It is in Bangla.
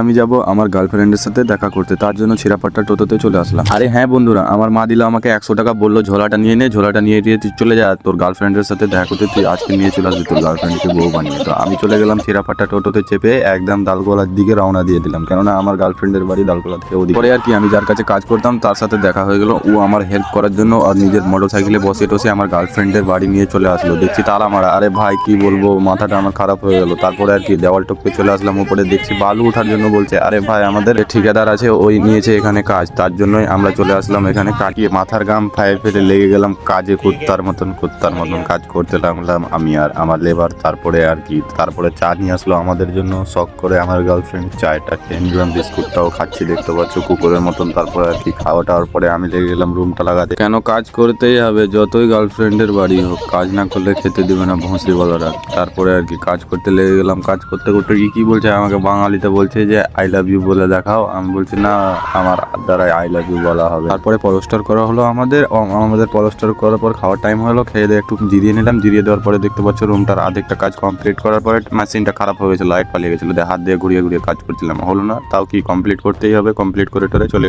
আমি যাব আমার গার্লফ্রেন্ডের সাথে দেখা করতে, তার জন্য ছিড়াপাট্টা টোটোতে চলে আসলাম। আরে হ্যাঁ বন্ধুরা, আমার মা দিল আমাকে 100 টাকা, বললো ঝোলাটা নিয়ে নে, ঝোলাটা নিয়ে দিয়ে তুই চলে যা তোর গার্লফ্রেন্ডের সাথে দেখা করতে, তুই আজকে নিয়ে চলে আসবি তোর গার্লফ্রেন্ডকে বউ বানিয়ে। তো আমি চলে গেলাম ছিড়াপাট্টা টোটোতে চেপে একদম দালগোলার দিকে রওনা দিয়ে দিলাম, কেননা আমার গার্লফ্রেন্ডের বাড়ি দালগোলা থেকে ওদিকে। পরে আর কি আমি যার কাছে কাজ করতাম তার সাথে দেখা হয়ে গেল, ও আমার হেল্প করার জন্য আর নিজের মোটরসাইকেলে বসে টসে আমার গার্লফ্রেন্ডের বাড়ি নিয়ে চলে আসলো। দেখছি তালা মারা, আরে ভাই কি বলবো, মাথাটা আমার খারাপ হয়ে গেল। তারপরে আর কি দেওয়াল টপকে চলে আসলাম উপরে, দেখছি বালু ওঠার জন্য বলছে। আরে ভাই আমাদের ঠিকাদার আছে, ওই নিয়েছে এখানে কাজ, তার জন্যই আমরা চলে আসলাম এখানে। কাটিয়ে মাথার গাম ফায়ে ফেলে লেগে গেলাম কাজে, কুত্তার মতন কাজ করতে লাগলাম আমি আর আমার লেবার। তারপরে আর কি তারপরে চা নিয়ে আসলো আমাদের জন্য শখ করে আমার গার্লফ্রেন্ড, চায়টা খেয়ে নিলাম, বিস্কুটটাও খাচ্ছি দেখতে পাচ্ছ কুকুরের মতন। তারপরে আর কি খাওয়া টাওয়ার পরে আমি লেগে গেলাম রুমটা লাগাতে, কেন কাজ করতেই হবে, যতই গার্লফ্রেন্ডের বাড়ি হোক, কাজ না করলে খেতে দিবে না ভোঁসরিওয়ালারা। তারপরে আর কি কাজ করতে লেগে গেলাম, কাজ করতে করতে কি বলছে আমাকে বাঙালিতে বলছে যে আই লাভ ইউ বলে দেখাও। আমি বলছি না, আমার দ্বারাই আই লাভ ইউ বলা হবে। তারপরে পলস্টার করা হলো আমাদের পলস্টার করার পর খাওয়ার টাইম হলো, খেয়ে দিয়ে একটু জিরিয়ে নিলাম। জিরিয়ে দেওয়ার পরে দেখতে পাচ্ছ রুমটার আধেকটা কাজ কমপ্লিট করার পরে মেশিনটা খারাপ হয়ে গেছে, লাইট পালিয়ে গেছিলো, হাত দিয়ে ঘুরিয়ে ঘুরিয়ে কাজ করছিলাম, হলো না। তাও কি কমপ্লিট করতেই হবে, কমপ্লিট করে টরে চলে